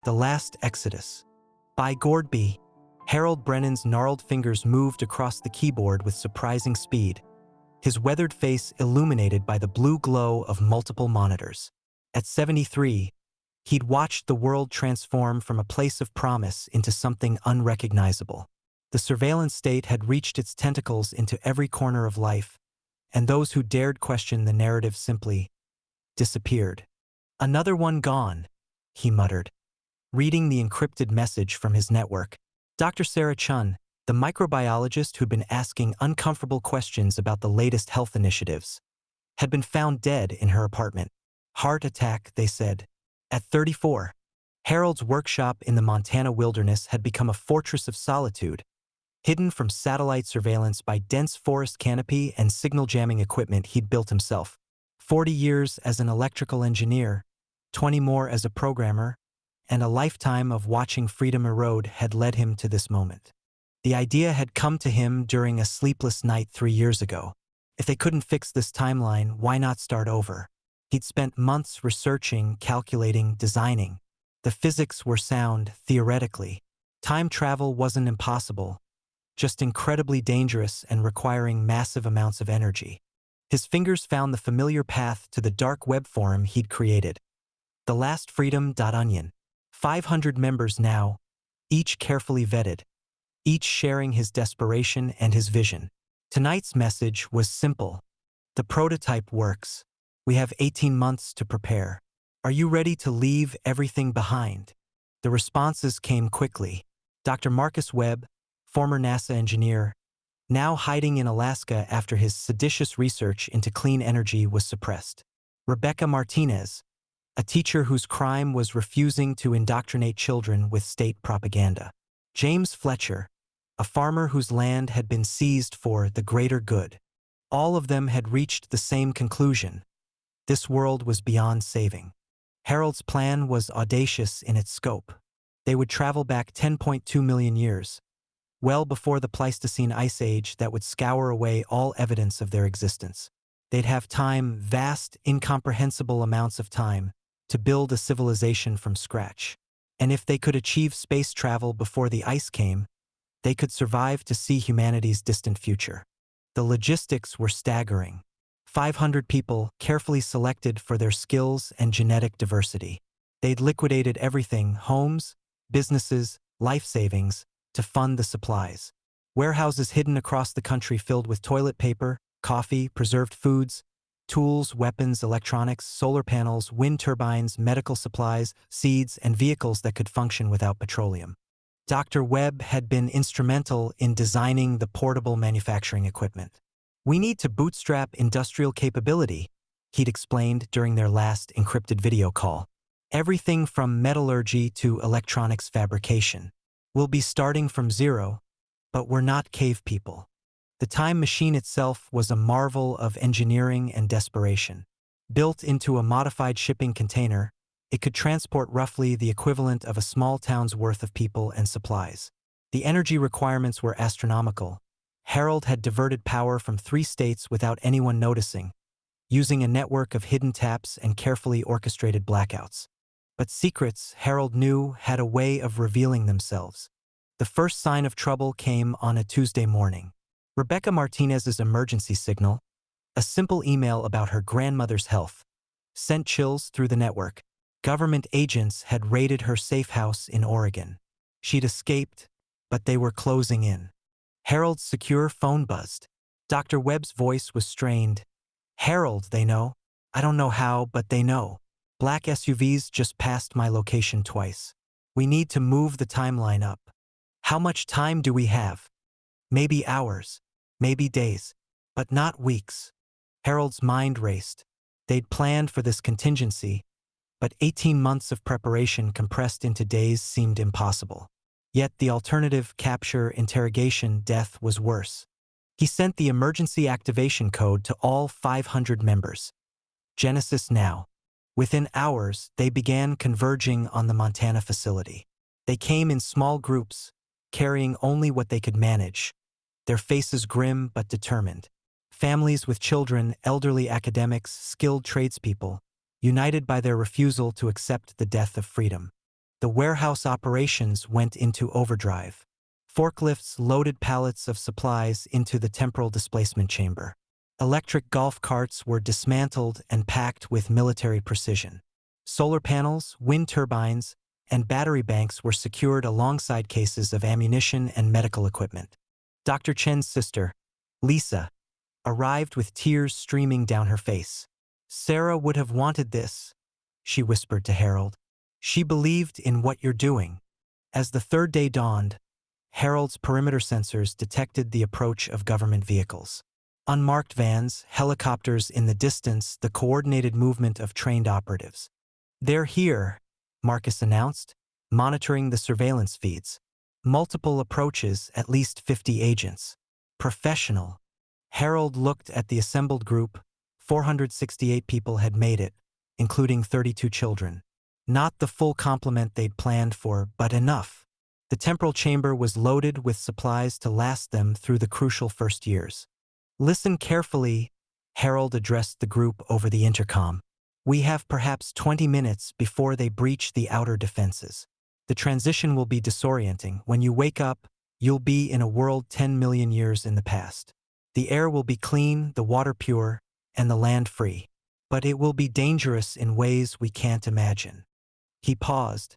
The Last Exodus. By Gord B. Harold Brennan's gnarled fingers moved across the keyboard with surprising speed, his weathered face illuminated by the blue glow of multiple monitors. At 73, he'd watched the world transform from a place of promise into something unrecognizable. The surveillance state had reached its tentacles into every corner of life, and those who dared question the narrative simply disappeared. "Another one gone," he muttered, reading the encrypted message from his network. Dr. Sarah Chun, the microbiologist who'd been asking uncomfortable questions about the latest health initiatives, had been found dead in her apartment. Heart attack, they said. At 34, Harold's workshop in the Montana wilderness had become a fortress of solitude, hidden from satellite surveillance by dense forest canopy and signal jamming equipment he'd built himself. 40 years as an electrical engineer, 20 more as a programmer, and a lifetime of watching freedom erode had led him to this moment. The idea had come to him during a sleepless night 3 years ago. If they couldn't fix this timeline, why not start over? He'd spent months researching, calculating, designing. The physics were sound, theoretically. Time travel wasn't impossible, just incredibly dangerous and requiring massive amounts of energy. His fingers found the familiar path to the dark web forum he'd created. The Last Freedom.onion. 500 members now, each carefully vetted, each sharing his desperation and his vision. Tonight's message was simple. The prototype works. We have 18 months to prepare. Are you ready to leave everything behind? The responses came quickly. Dr. Marcus Webb, former NASA engineer, now hiding in Alaska after his seditious research into clean energy was suppressed. Rebecca Martinez, a teacher whose crime was refusing to indoctrinate children with state propaganda. James Fletcher, a farmer whose land had been seized for the greater good. All of them had reached the same conclusion. This world was beyond saving. Harold's plan was audacious in its scope. They would travel back 10.2 million years, well before the Pleistocene Ice Age that would scour away all evidence of their existence. They'd have time, vast, incomprehensible amounts of time, to build a civilization from scratch. And if they could achieve space travel before the ice came, they could survive to see humanity's distant future. The logistics were staggering. 500 people, carefully selected for their skills and genetic diversity. They'd liquidated everything, homes, businesses, life savings, to fund the supplies. Warehouses hidden across the country filled with toilet paper, coffee, preserved foods, tools, weapons, electronics, solar panels, wind turbines, medical supplies, seeds, and vehicles that could function without petroleum. Dr. Webb had been instrumental in designing the portable manufacturing equipment. "We need to bootstrap industrial capability," he'd explained during their last encrypted video call. "Everything from metallurgy to electronics fabrication. We'll be starting from zero, but we're not cave people." The time machine itself was a marvel of engineering and desperation. Built into a modified shipping container, it could transport roughly the equivalent of a small town's worth of people and supplies. The energy requirements were astronomical. Harold had diverted power from 3 states without anyone noticing, using a network of hidden taps and carefully orchestrated blackouts. But secrets, Harold knew, had a way of revealing themselves. The first sign of trouble came on a Tuesday morning. Rebecca Martinez's emergency signal, a simple email about her grandmother's health, sent chills through the network. Government agents had raided her safe house in Oregon. She'd escaped, but they were closing in. Harold's secure phone buzzed. Dr. Webb's voice was strained. "Harold, they know. I don't know how, but they know. Black SUVs just passed my location twice. We need to move the timeline up. How much time do we have? Maybe hours, maybe days, but not weeks." Harold's mind raced. They'd planned for this contingency, but 18 months of preparation compressed into days seemed impossible. Yet the alternative, capture, interrogation, death, was worse. He sent the emergency activation code to all 500 members. Genesis now. Within hours, they began converging on the Montana facility. They came in small groups, carrying only what they could manage, their faces grim but determined. Families with children, elderly academics, skilled tradespeople, united by their refusal to accept the death of freedom. The warehouse operations went into overdrive. Forklifts loaded pallets of supplies into the temporal displacement chamber. Electric golf carts were dismantled and packed with military precision. Solar panels, wind turbines, and battery banks were secured alongside cases of ammunition and medical equipment. Dr. Chen's sister, Lisa, arrived with tears streaming down her face. "Sarah would have wanted this," she whispered to Harold. "She believed in what you're doing." As the third day dawned, Harold's perimeter sensors detected the approach of government vehicles. Unmarked vans, helicopters in the distance, the coordinated movement of trained operatives. "They're here," Marcus announced, monitoring the surveillance feeds. "Multiple approaches, at least 50 agents. Professional." Harold looked at the assembled group. 468 people had made it, including 32 children. Not the full complement they'd planned for, but enough. The temporal chamber was loaded with supplies to last them through the crucial first years. "Listen carefully," Harold addressed the group over the intercom. "We have perhaps 20 minutes before they breach the outer defenses. The transition will be disorienting. When you wake up, you'll be in a world 10 million years in the past. The air will be clean, the water pure, and the land free. But it will be dangerous in ways we can't imagine." He paused,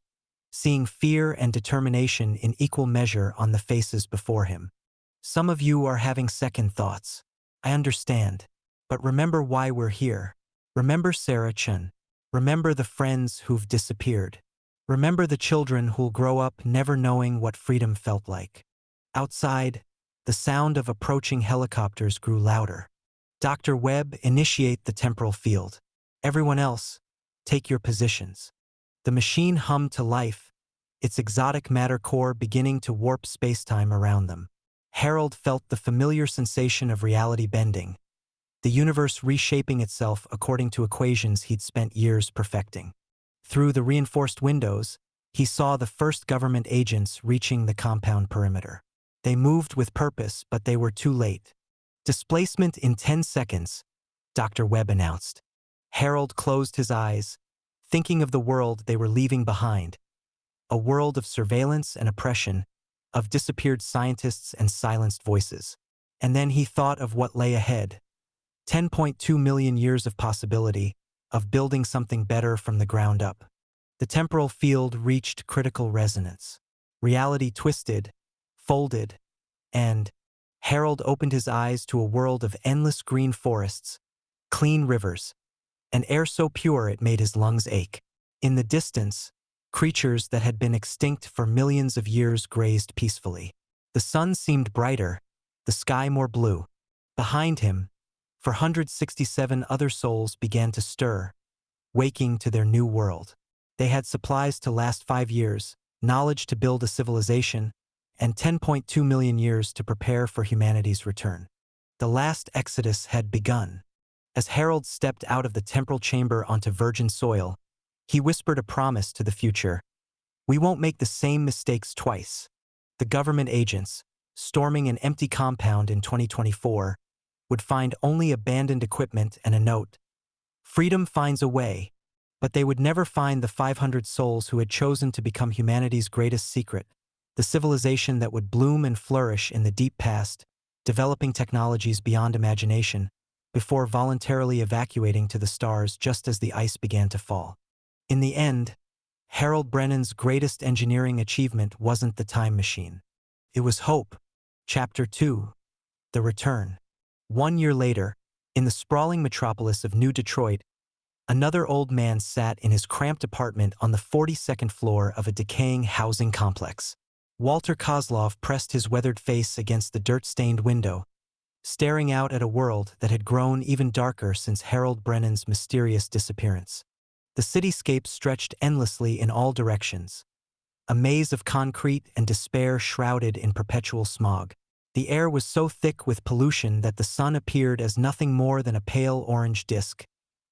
seeing fear and determination in equal measure on the faces before him. "Some of you are having second thoughts. I understand. But remember why we're here. Remember Sarah Chun. Remember the friends who've disappeared. Remember the children who'll grow up never knowing what freedom felt like." Outside, the sound of approaching helicopters grew louder. "Dr. Webb, initiate the temporal field. Everyone else, take your positions." The machine hummed to life, its exotic matter core beginning to warp spacetime around them. Harold felt the familiar sensation of reality bending, the universe reshaping itself according to equations he'd spent years perfecting. Through the reinforced windows, he saw the first government agents reaching the compound perimeter. They moved with purpose, but they were too late. "Displacement in 10 seconds, Dr. Webb announced. Harold closed his eyes, thinking of the world they were leaving behind. A world of surveillance and oppression, of disappeared scientists and silenced voices. And then he thought of what lay ahead. 10.2 million years of possibility, of building something better from the ground up. The temporal field reached critical resonance. Reality twisted, folded, and Harold opened his eyes to a world of endless green forests, clean rivers, and air so pure it made his lungs ache. In the distance, creatures that had been extinct for millions of years grazed peacefully. The sun seemed brighter, the sky more blue. Behind him, 467 other souls began to stir, waking to their new world. They had supplies to last 5 years, knowledge to build a civilization, and 10.2 million years to prepare for humanity's return. The last exodus had begun. As Harold stepped out of the temporal chamber onto virgin soil, he whispered a promise to the future. "We won't make the same mistakes twice." The government agents, storming an empty compound in 2024, would find only abandoned equipment and a note. Freedom finds a way, but they would never find the 500 souls who had chosen to become humanity's greatest secret, the civilization that would bloom and flourish in the deep past, developing technologies beyond imagination, before voluntarily evacuating to the stars just as the ice began to fall. In the end, Harold Brennan's greatest engineering achievement wasn't the time machine. It was hope. Chapter 2. The Return. 1 year later, in the sprawling metropolis of New Detroit, another old man sat in his cramped apartment on the 42nd floor of a decaying housing complex. Walter Kozlov pressed his weathered face against the dirt-stained window, staring out at a world that had grown even darker since Harold Brennan's mysterious disappearance. The cityscape stretched endlessly in all directions, a maze of concrete and despair shrouded in perpetual smog. The air was so thick with pollution that the sun appeared as nothing more than a pale orange disk,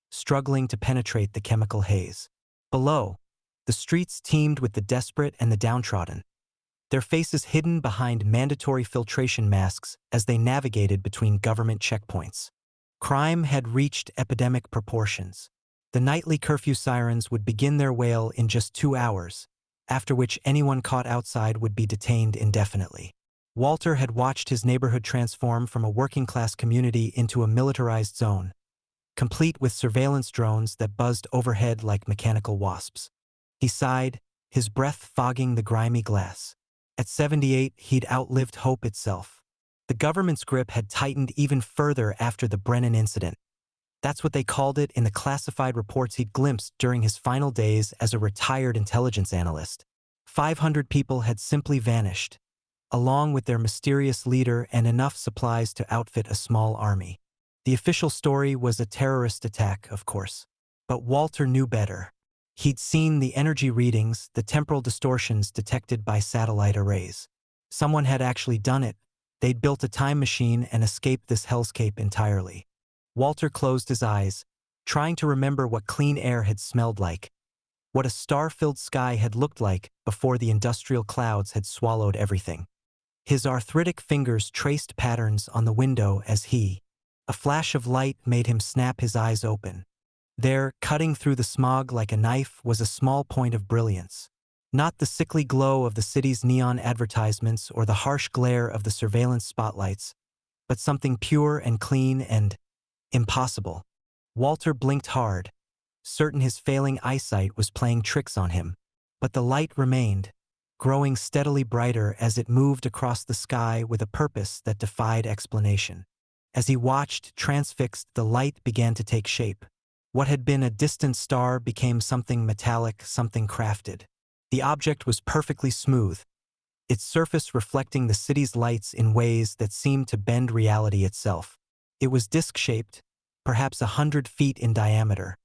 struggling to penetrate the chemical haze. Below, the streets teemed with the desperate and the downtrodden, their faces hidden behind mandatory filtration masks as they navigated between government checkpoints. Crime had reached epidemic proportions. The nightly curfew sirens would begin their wail in just 2 hours, after which anyone caught outside would be detained indefinitely. Walter had watched his neighborhood transform from a working-class community into a militarized zone, complete with surveillance drones that buzzed overhead like mechanical wasps. He sighed, his breath fogging the grimy glass. At 78, he'd outlived hope itself. The government's grip had tightened even further after the Brennan incident. That's what they called it in the classified reports he'd glimpsed during his final days as a retired intelligence analyst. 500 people had simply vanished, along with their mysterious leader and enough supplies to outfit a small army. The official story was a terrorist attack, of course. But Walter knew better. He'd seen the energy readings, the temporal distortions detected by satellite arrays. Someone had actually done it. They'd built a time machine and escaped this hellscape entirely. Walter closed his eyes, trying to remember what clean air had smelled like, what a star-filled sky had looked like before the industrial clouds had swallowed everything. His arthritic fingers traced patterns on the window as a flash of light made him snap his eyes open. There, cutting through the smog like a knife, was a small point of brilliance. Not the sickly glow of the city's neon advertisements or the harsh glare of the surveillance spotlights, but something pure and clean and impossible. Walter blinked hard, certain his failing eyesight was playing tricks on him. But the light remained, growing steadily brighter as it moved across the sky with a purpose that defied explanation. As he watched, transfixed, the light began to take shape. What had been a distant star became something metallic, something crafted. The object was perfectly smooth, its surface reflecting the city's lights in ways that seemed to bend reality itself. It was disc-shaped, perhaps 100 feet in diameter,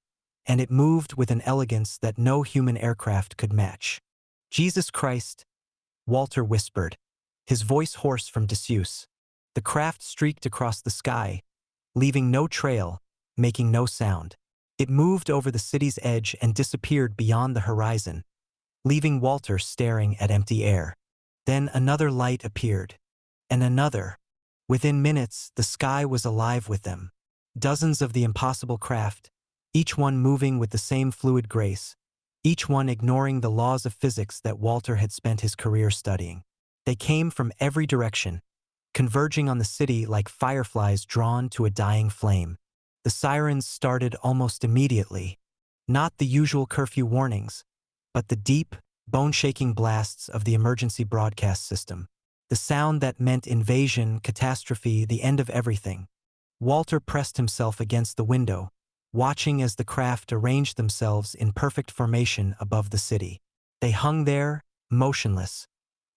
and it moved with an elegance that no human aircraft could match. "Jesus Christ," Walter whispered, his voice hoarse from disuse. The craft streaked across the sky, leaving no trail, making no sound. It moved over the city's edge and disappeared beyond the horizon, leaving Walter staring at empty air. Then another light appeared, and another. Within minutes, the sky was alive with them. Dozens of the impossible craft, each one moving with the same fluid grace, each one ignoring the laws of physics that Walter had spent his career studying. They came from every direction, converging on the city like fireflies drawn to a dying flame. The sirens started almost immediately, not the usual curfew warnings, but the deep, bone-shaking blasts of the emergency broadcast system. The sound that meant invasion, catastrophe, the end of everything. Walter pressed himself against the window, watching as the craft arranged themselves in perfect formation above the city. They hung there, motionless,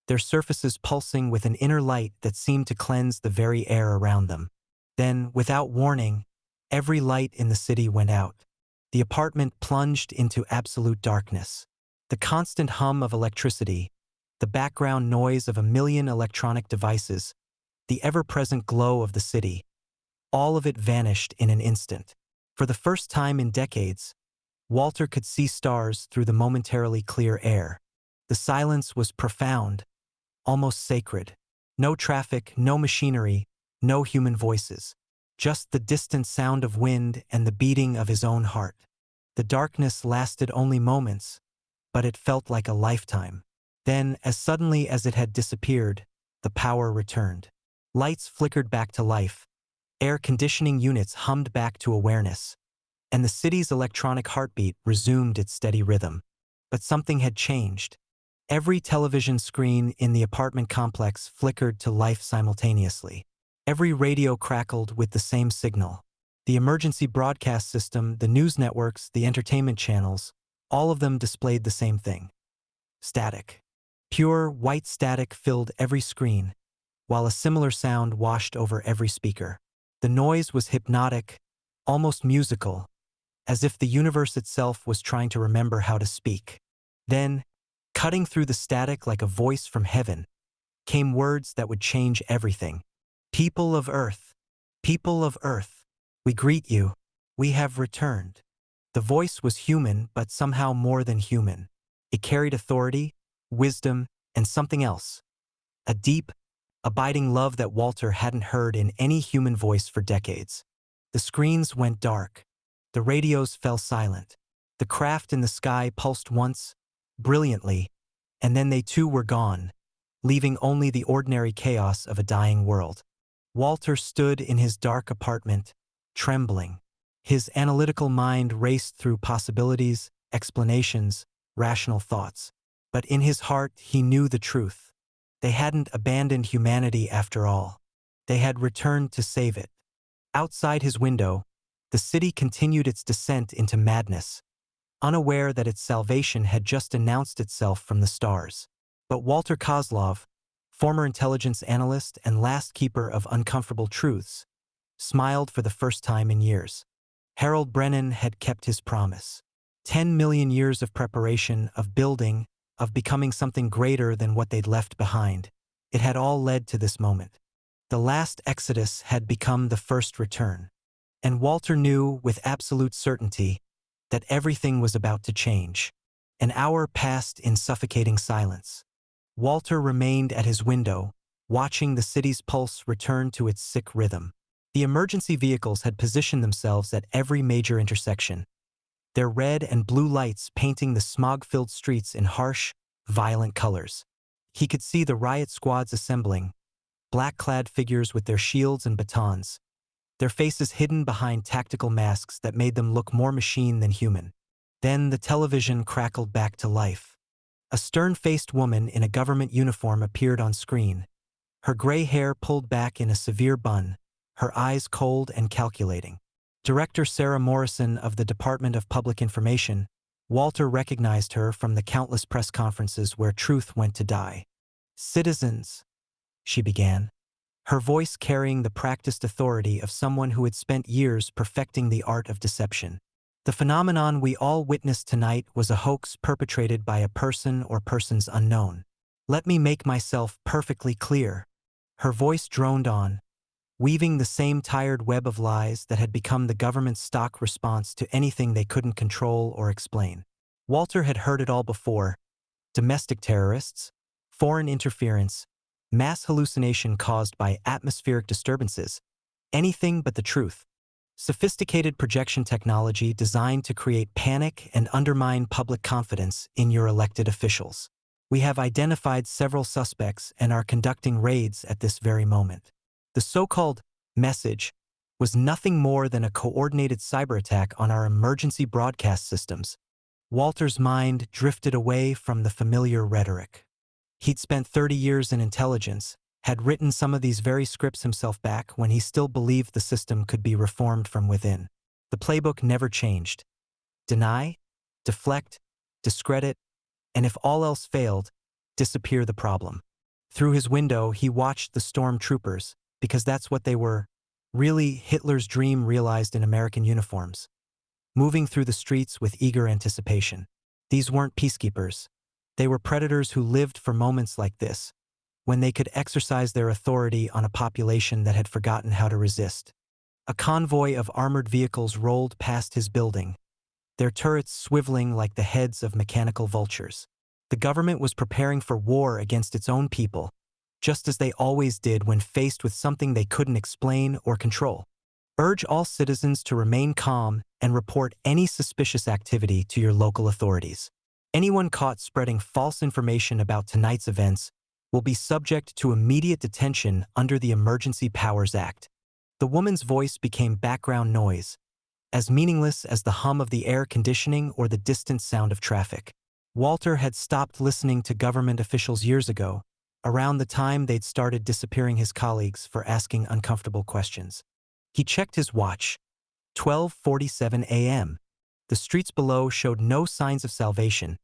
their surfaces pulsing with an inner light that seemed to cleanse the very air around them. Then, without warning, every light in the city went out. The apartment plunged into absolute darkness. The constant hum of electricity, the background noise of a million electronic devices, the ever-present glow of the city, all of it vanished in an instant. For the first time in decades, Walter could see stars through the momentarily clear air. The silence was profound, almost sacred. No traffic, no machinery, no human voices. Just the distant sound of wind and the beating of his own heart. The darkness lasted only moments, but it felt like a lifetime. Then, as suddenly as it had disappeared, the power returned. Lights flickered back to life, air conditioning units hummed back to awareness, and the city's electronic heartbeat resumed its steady rhythm. But something had changed. Every television screen in the apartment complex flickered to life simultaneously. Every radio crackled with the same signal. The emergency broadcast system, the news networks, the entertainment channels, all of them displayed the same thing. Static. Pure, white static filled every screen, while a similar sound washed over every speaker. The noise was hypnotic, almost musical, as if the universe itself was trying to remember how to speak. Then, cutting through the static like a voice from heaven, came words that would change everything. "People of Earth, people of Earth, we greet you. We have returned." The voice was human, but somehow more than human. It carried authority, wisdom, and something else. A deep, abiding love that Walter hadn't heard in any human voice for decades. The screens went dark. The radios fell silent. The craft in the sky pulsed once, brilliantly, and then they too were gone, leaving only the ordinary chaos of a dying world. Walter stood in his dark apartment, trembling. His analytical mind raced through possibilities, explanations, rational thoughts. But in his heart, he knew the truth. They hadn't abandoned humanity after all. They had returned to save it. Outside his window, the city continued its descent into madness, unaware that its salvation had just announced itself from the stars. But Walter Kozlov, former intelligence analyst and last keeper of uncomfortable truths, smiled for the first time in years. Harold Brennan had kept his promise. 10 million years of preparation, of building, of becoming something greater than what they'd left behind. It had all led to this moment. The last exodus had become the first return. And Walter knew with absolute certainty that everything was about to change. An hour passed in suffocating silence. Walter remained at his window, watching the city's pulse return to its sick rhythm. The emergency vehicles had positioned themselves at every major intersection, their red and blue lights painting the smog-filled streets in harsh, violent colors. He could see the riot squads assembling, black-clad figures with their shields and batons, their faces hidden behind tactical masks that made them look more machine than human. Then the television crackled back to life. A stern-faced woman in a government uniform appeared on screen, her gray hair pulled back in a severe bun, her eyes cold and calculating. Director Sarah Morrison of the Department of Public Information, Walter recognized her from the countless press conferences where truth went to die. "Citizens," she began, her voice carrying the practiced authority of someone who had spent years perfecting the art of deception. "The phenomenon we all witnessed tonight was a hoax perpetrated by a person or persons unknown. Let me make myself perfectly clear." Her voice droned on, weaving the same tired web of lies that had become the government's stock response to anything they couldn't control or explain. Walter had heard it all before: domestic terrorists, foreign interference, mass hallucination caused by atmospheric disturbances, anything but the truth. Sophisticated projection technology designed to create panic and undermine public confidence in your elected officials. We have identified several suspects and are conducting raids at this very moment. The so-called message was nothing more than a coordinated cyber attack on our emergency broadcast systems. Walter's mind drifted away from the familiar rhetoric. He'd spent 30 years in intelligence, had written some of these very scripts himself back when he still believed the system could be reformed from within. The playbook never changed. Deny, deflect, discredit, and if all else failed, disappear the problem. Through his window, he watched the stormtroopers, because that's what they were, really Hitler's dream realized in American uniforms, moving through the streets with eager anticipation. These weren't peacekeepers. They were predators who lived for moments like this, when they could exercise their authority on a population that had forgotten how to resist. A convoy of armored vehicles rolled past his building, their turrets swiveling like the heads of mechanical vultures. The government was preparing for war against its own people, just as they always did when faced with something they couldn't explain or control. Urge all citizens to remain calm and report any suspicious activity to your local authorities. Anyone caught spreading false information about tonight's events will be subject to immediate detention under the Emergency Powers Act. The woman's voice became background noise, as meaningless as the hum of the air conditioning or the distant sound of traffic. Walter had stopped listening to government officials years ago, around the time they'd started disappearing his colleagues for asking uncomfortable questions. He checked his watch. 12:47 a.m. The streets below showed no signs of salvation,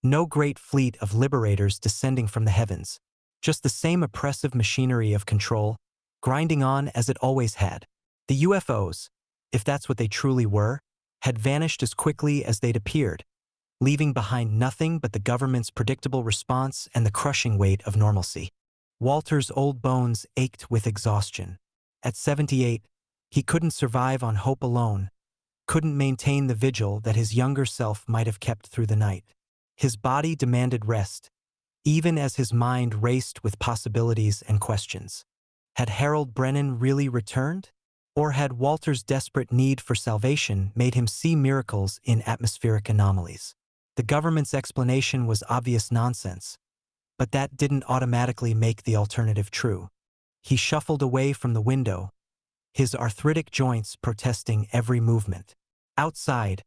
no great fleet of liberators descending from the heavens, just the same oppressive machinery of control, grinding on as it always had. The UFOs, if that's what they truly were, had vanished as quickly as they'd appeared, leaving behind nothing but the government's predictable response and the crushing weight of normalcy. Walter's old bones ached with exhaustion. At 78, he couldn't survive on hope alone, couldn't maintain the vigil that his younger self might have kept through the night. His body demanded rest, even as his mind raced with possibilities and questions. Had Harold Brennan really returned? Or had Walter's desperate need for salvation made him see miracles in atmospheric anomalies? The government's explanation was obvious nonsense. But that didn't automatically make the alternative true. He shuffled away from the window, his arthritic joints protesting every movement. Outside,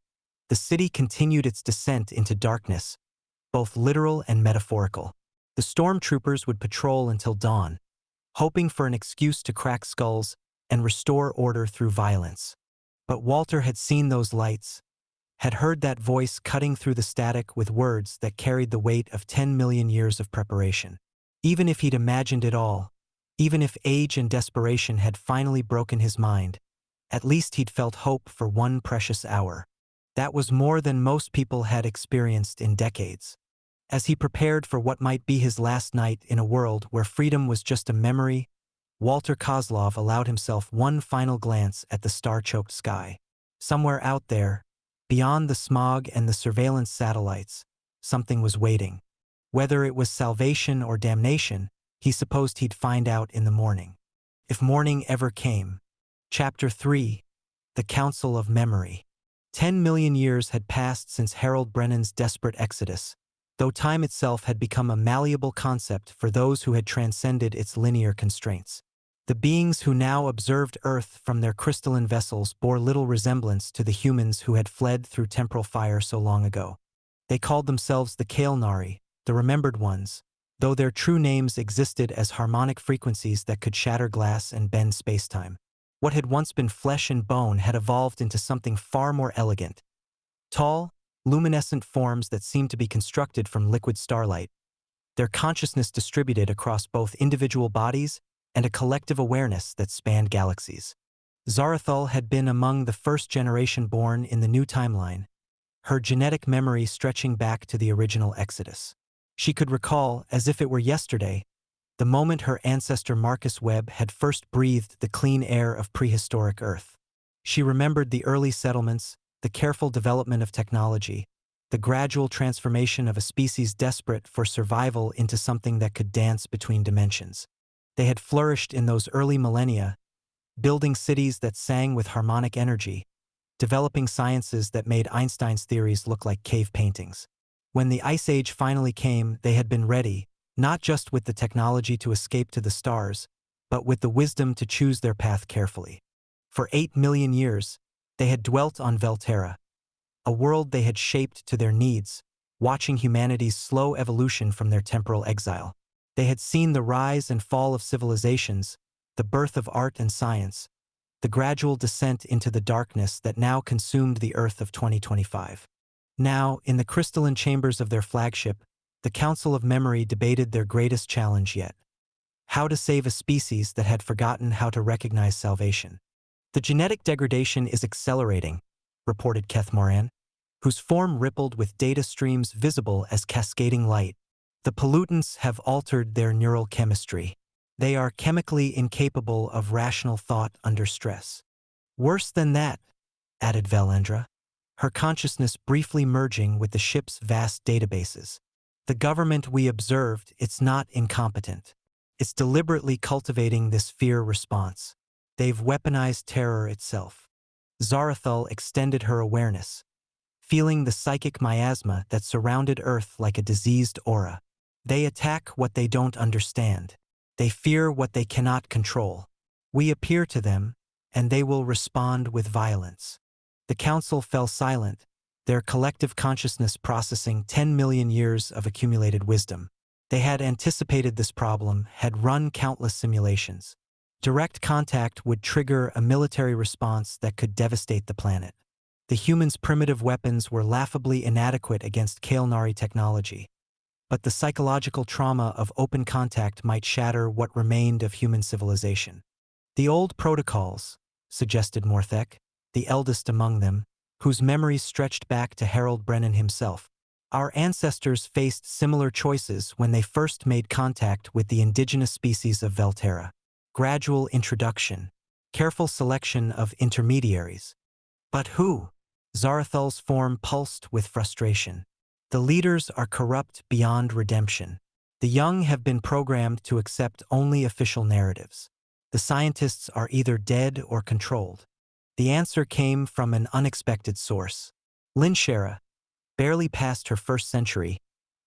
the city continued its descent into darkness, both literal and metaphorical. The stormtroopers would patrol until dawn, hoping for an excuse to crack skulls and restore order through violence. But Walter had seen those lights, had heard that voice cutting through the static with words that carried the weight of 10 million years of preparation. Even if he'd imagined it all, even if age and desperation had finally broken his mind, at least he'd felt hope for one precious hour. That was more than most people had experienced in decades. As he prepared for what might be his last night in a world where freedom was just a memory, Walter Kozlov allowed himself one final glance at the star-choked sky. Somewhere out there, beyond the smog and the surveillance satellites, something was waiting. Whether it was salvation or damnation, he supposed he'd find out in the morning. If morning ever came. Chapter 3. The Council of Memory. 10 million years had passed since Harold Brennan's desperate exodus, though time itself had become a malleable concept for those who had transcended its linear constraints. The beings who now observed Earth from their crystalline vessels bore little resemblance to the humans who had fled through temporal fire so long ago. They called themselves the Kael'nari, the Remembered Ones, though their true names existed as harmonic frequencies that could shatter glass and bend spacetime. What had once been flesh and bone had evolved into something far more elegant. Tall, luminescent forms that seemed to be constructed from liquid starlight, their consciousness distributed across both individual bodies and a collective awareness that spanned galaxies. Zarathul had been among the first generation born in the new timeline, her genetic memory stretching back to the original Exodus. She could recall, as if it were yesterday, the moment her ancestor Marcus Webb had first breathed the clean air of prehistoric Earth. She remembered the early settlements, the careful development of technology, the gradual transformation of a species desperate for survival into something that could dance between dimensions. They had flourished in those early millennia, building cities that sang with harmonic energy, developing sciences that made Einstein's theories look like cave paintings. When the Ice Age finally came, they had been ready, not just with the technology to escape to the stars, but with the wisdom to choose their path carefully. For 8 million years, they had dwelt on Velterra, a world they had shaped to their needs, watching humanity's slow evolution from their temporal exile. They had seen the rise and fall of civilizations, the birth of art and science, the gradual descent into the darkness that now consumed the Earth of 2025. Now, in the crystalline chambers of their flagship, the Council of Memory debated their greatest challenge yet: how to save a species that had forgotten how to recognize salvation. The genetic degradation is accelerating, reported Keth Moran, whose form rippled with data streams visible as cascading light. The pollutants have altered their neural chemistry. They are chemically incapable of rational thought under stress. Worse than that, added Valendra, her consciousness briefly merging with the ship's vast databases. The government we observed, it's not incompetent. It's deliberately cultivating this fear response. They've weaponized terror itself. Zarathul extended her awareness, feeling the psychic miasma that surrounded Earth like a diseased aura. They attack what they don't understand. They fear what they cannot control. We appear to them, and they will respond with violence. The council fell silent, their collective consciousness processing 10 million years of accumulated wisdom. They had anticipated this problem, had run countless simulations. Direct contact would trigger a military response that could devastate the planet. The humans' primitive weapons were laughably inadequate against Kael'nari technology. But the psychological trauma of open contact might shatter what remained of human civilization. The old protocols, suggested Morthek, the eldest among them, whose memories stretched back to Harold Brennan himself. Our ancestors faced similar choices when they first made contact with the indigenous species of Velterra. Gradual introduction, careful selection of intermediaries. But who? Zarathul's form pulsed with frustration. The leaders are corrupt beyond redemption. The young have been programmed to accept only official narratives. The scientists are either dead or controlled. The answer came from an unexpected source. Linshera, barely past her first century,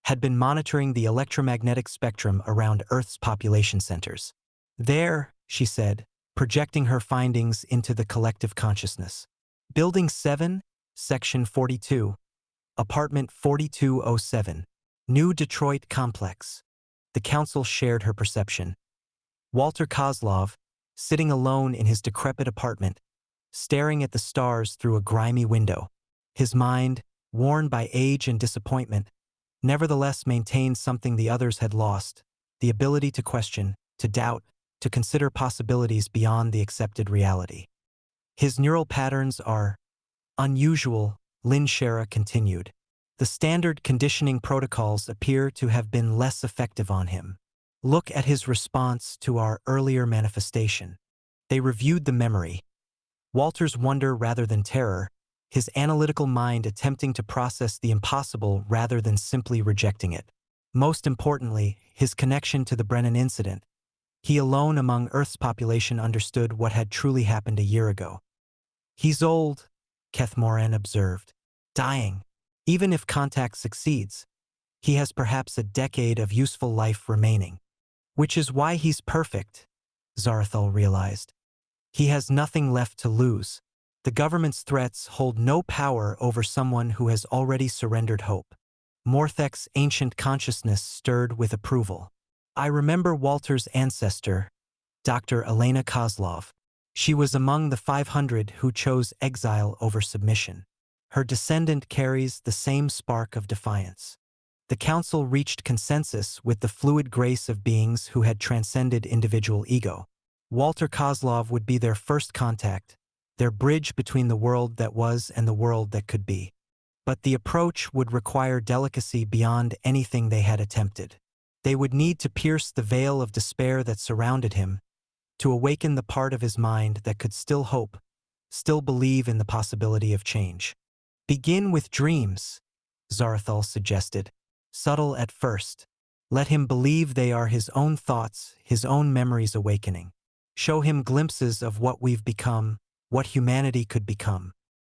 had been monitoring the electromagnetic spectrum around Earth's population centers. There, she said, projecting her findings into the collective consciousness. Building 7, Section 42, Apartment 4207, New Detroit Complex. The council shared her perception. Walter Kozlov, sitting alone in his decrepit apartment, staring at the stars through a grimy window. His mind, worn by age and disappointment, nevertheless maintained something the others had lost: the ability to question, to doubt, to consider possibilities beyond the accepted reality. His neural patterns are unusual, Lynn Shera continued. The standard conditioning protocols appear to have been less effective on him. Look at his response to our earlier manifestation. They reviewed the memory. Walter's wonder rather than terror, his analytical mind attempting to process the impossible rather than simply rejecting it. Most importantly, his connection to the Brennan incident. He alone among Earth's population understood what had truly happened a year ago. He's old, Keth Moran observed. Dying. Even if contact succeeds, he has perhaps a decade of useful life remaining. Which is why he's perfect, Zarathul realized. He has nothing left to lose. The government's threats hold no power over someone who has already surrendered hope. Morthek's ancient consciousness stirred with approval. I remember Walter's ancestor, Dr. Elena Kozlov. She was among the 500 who chose exile over submission. Her descendant carries the same spark of defiance. The council reached consensus with the fluid grace of beings who had transcended individual ego. Walter Kozlov would be their first contact, their bridge between the world that was and the world that could be. But the approach would require delicacy beyond anything they had attempted. They would need to pierce the veil of despair that surrounded him, to awaken the part of his mind that could still hope, still believe in the possibility of change. Begin with dreams, Zarathul suggested. Subtle at first. Let him believe they are his own thoughts, his own memories awakening. Show him glimpses of what we've become, what humanity could become.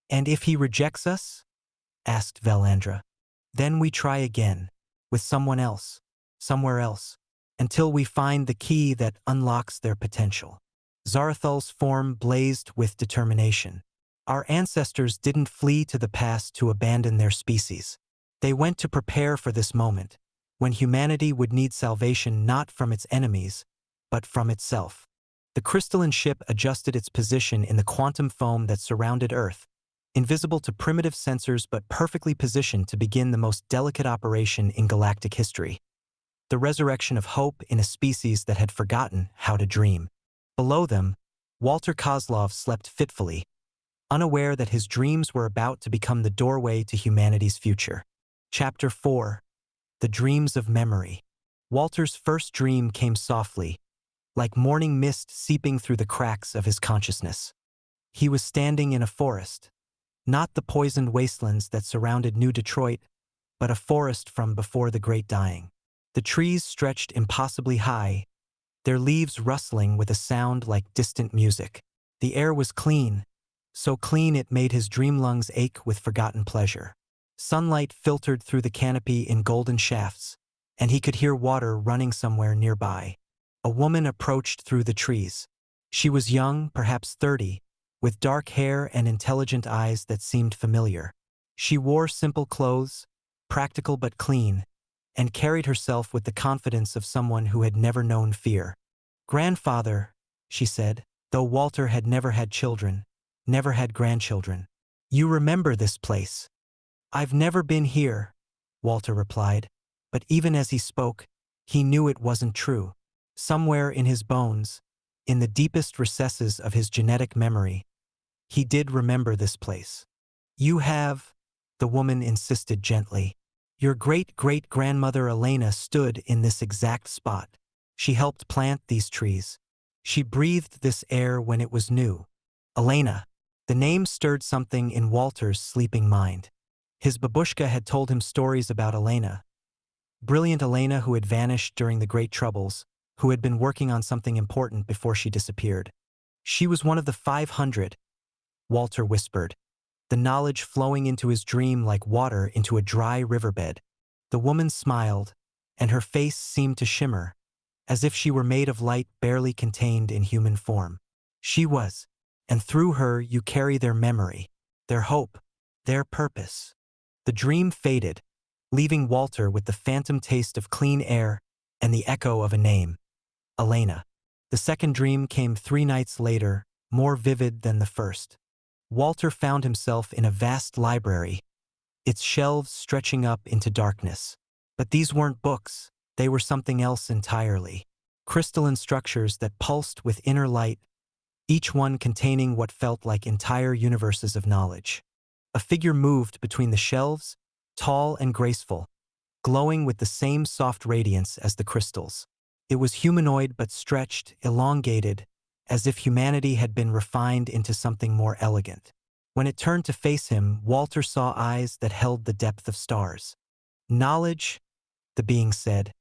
And if he rejects us? Asked Velandra. Then we try again, with someone else, somewhere else, until we find the key that unlocks their potential. Zarathul's form blazed with determination. Our ancestors didn't flee to the past to abandon their species. They went to prepare for this moment, when humanity would need salvation not from its enemies, but from itself. The crystalline ship adjusted its position in the quantum foam that surrounded Earth, invisible to primitive sensors but perfectly positioned to begin the most delicate operation in galactic history. The resurrection of hope in a species that had forgotten how to dream. Below them, Walter Kozlov slept fitfully, unaware that his dreams were about to become the doorway to humanity's future. Chapter 4. The Dreams of Memory. Walter's first dream came softly, like morning mist seeping through the cracks of his consciousness. He was standing in a forest, not the poisoned wastelands that surrounded New Detroit, but a forest from before the Great Dying. The trees stretched impossibly high, their leaves rustling with a sound like distant music. The air was clean, so clean it made his dream lungs ache with forgotten pleasure. Sunlight filtered through the canopy in golden shafts, and he could hear water running somewhere nearby. A woman approached through the trees. She was young, perhaps 30, with dark hair and intelligent eyes that seemed familiar. She wore simple clothes, practical but clean, and carried herself with the confidence of someone who had never known fear. Grandfather, she said, though Walter had never had children, never had grandchildren. You remember this place? I've never been here, Walter replied, but even as he spoke, he knew it wasn't true. Somewhere in his bones, in the deepest recesses of his genetic memory, he did remember this place. You have, the woman insisted gently. Your great-great-grandmother Elena stood in this exact spot. She helped plant these trees. She breathed this air when it was new. Elena. The name stirred something in Walter's sleeping mind. His babushka had told him stories about Elena. Brilliant Elena who had vanished during the Great Troubles, who had been working on something important before she disappeared. She was one of the 500, Walter whispered, the knowledge flowing into his dream like water into a dry riverbed. The woman smiled, and her face seemed to shimmer, as if she were made of light barely contained in human form. She was, and through her you carry their memory, their hope, their purpose. The dream faded, leaving Walter with the phantom taste of clean air and the echo of a name, Elena. The second dream came 3 nights later, more vivid than the first. Walter found himself in a vast library, its shelves stretching up into darkness. But these weren't books, they were something else entirely. Crystalline structures that pulsed with inner light, each one containing what felt like entire universes of knowledge. A figure moved between the shelves, tall and graceful, glowing with the same soft radiance as the crystals. It was humanoid but stretched, elongated, as if humanity had been refined into something more elegant. When it turned to face him, Walter saw eyes that held the depth of stars. "Knowledge," the being said,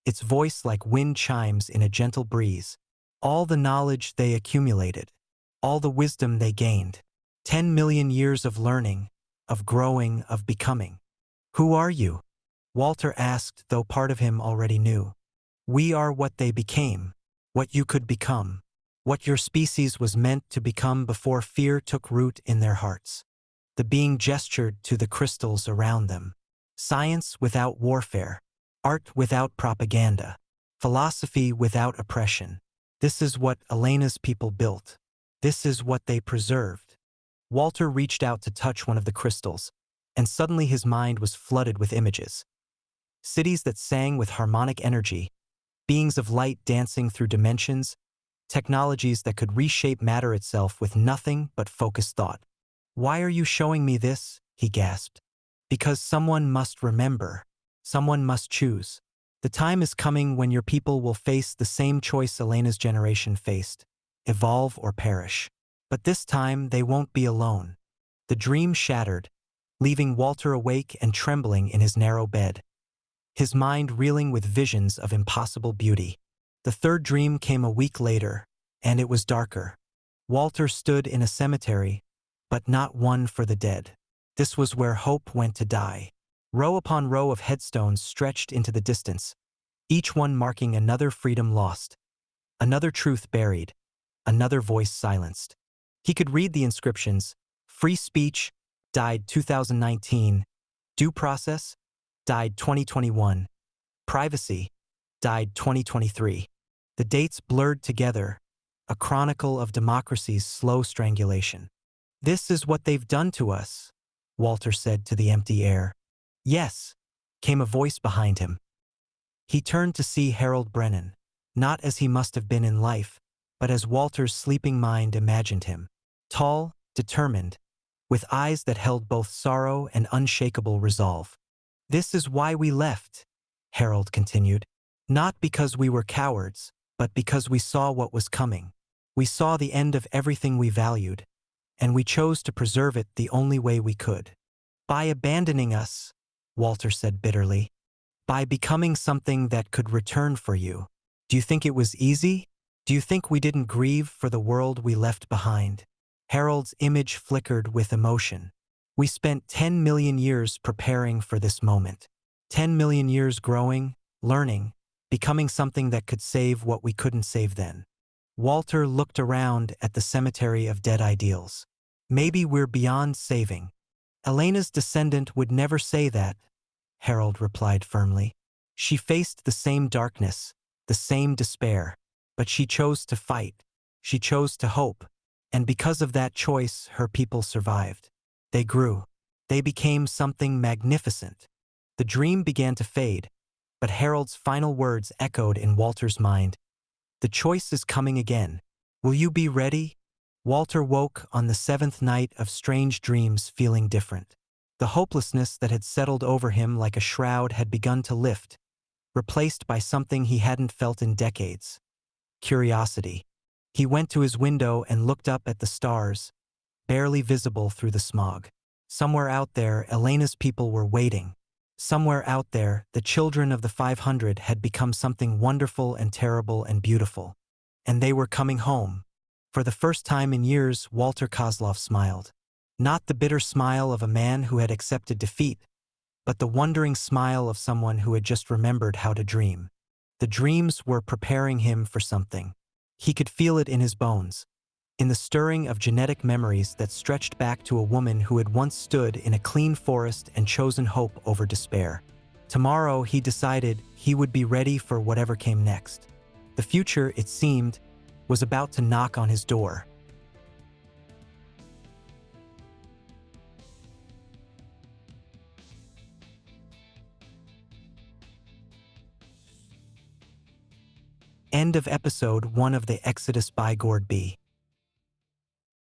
its voice like wind chimes in a gentle breeze. "All the knowledge they accumulated, all the wisdom they gained. 10 million years of learning, of growing, of becoming." "Who are you?" Walter asked, though part of him already knew. "We are what they became, what you could become, what your species was meant to become before fear took root in their hearts." The being gestured to the crystals around them. "Science without warfare, art without propaganda, philosophy without oppression. This is what Elena's people built. This is what they preserved." Walter reached out to touch one of the crystals, and suddenly his mind was flooded with images. Cities that sang with harmonic energy, beings of light dancing through dimensions, technologies that could reshape matter itself with nothing but focused thought. "Why are you showing me this?" he gasped. "Because someone must remember. Someone must choose. The time is coming when your people will face the same choice Elena's generation faced: evolve or perish. But this time they won't be alone." The dream shattered, leaving Walter awake and trembling in his narrow bed, his mind reeling with visions of impossible beauty. The third dream came a week later, and it was darker. Walter stood in a cemetery, but not one for the dead. This was where hope went to die. Row upon row of headstones stretched into the distance, each one marking another freedom lost, another truth buried, another voice silenced. He could read the inscriptions: "Free speech, died 2019, due process, died 2021, privacy, died 2023. The dates blurred together, a chronicle of democracy's slow strangulation. "This is what they've done to us," Walter said to the empty air. "Yes," came a voice behind him. He turned to see Harold Brennan, not as he must have been in life, but as Walter's sleeping mind imagined him. Tall, determined, with eyes that held both sorrow and unshakable resolve. "This is why we left," Harold continued. "Not because we were cowards, but because we saw what was coming. We saw the end of everything we valued, and we chose to preserve it the only way we could. By abandoning us," Walter said bitterly, "by becoming something that could return for you. Do you think it was easy? Do you think we didn't grieve for the world we left behind?" Harold's image flickered with emotion. "We spent 10 million years preparing for this moment. 10 million years growing, learning, becoming something that could save what we couldn't save then." Walter looked around at the cemetery of dead ideals. "Maybe we're beyond saving." "Elena's descendant would never say that," Harold replied firmly. "She faced the same darkness, the same despair, but she chose to fight. She chose to hope. And because of that choice, her people survived. They grew. They became something magnificent." The dream began to fade, but Harold's final words echoed in Walter's mind. "The choice is coming again. Will you be ready?" Walter woke on the 7th night of strange dreams feeling different. The hopelessness that had settled over him like a shroud had begun to lift, replaced by something he hadn't felt in decades: curiosity. He went to his window and looked up at the stars, barely visible through the smog. Somewhere out there, Elena's people were waiting. Somewhere out there, the children of the 500 had become something wonderful and terrible and beautiful. And they were coming home. For the first time in years, Walter Kozlov smiled. Not the bitter smile of a man who had accepted defeat, but the wondering smile of someone who had just remembered how to dream. The dreams were preparing him for something. He could feel it in his bones, in the stirring of genetic memories that stretched back to a woman who had once stood in a clean forest and chosen hope over despair. Tomorrow, he decided he would be ready for whatever came next. The future, it seemed, was about to knock on his door. End of episode 1 of The Exodus by Gord B.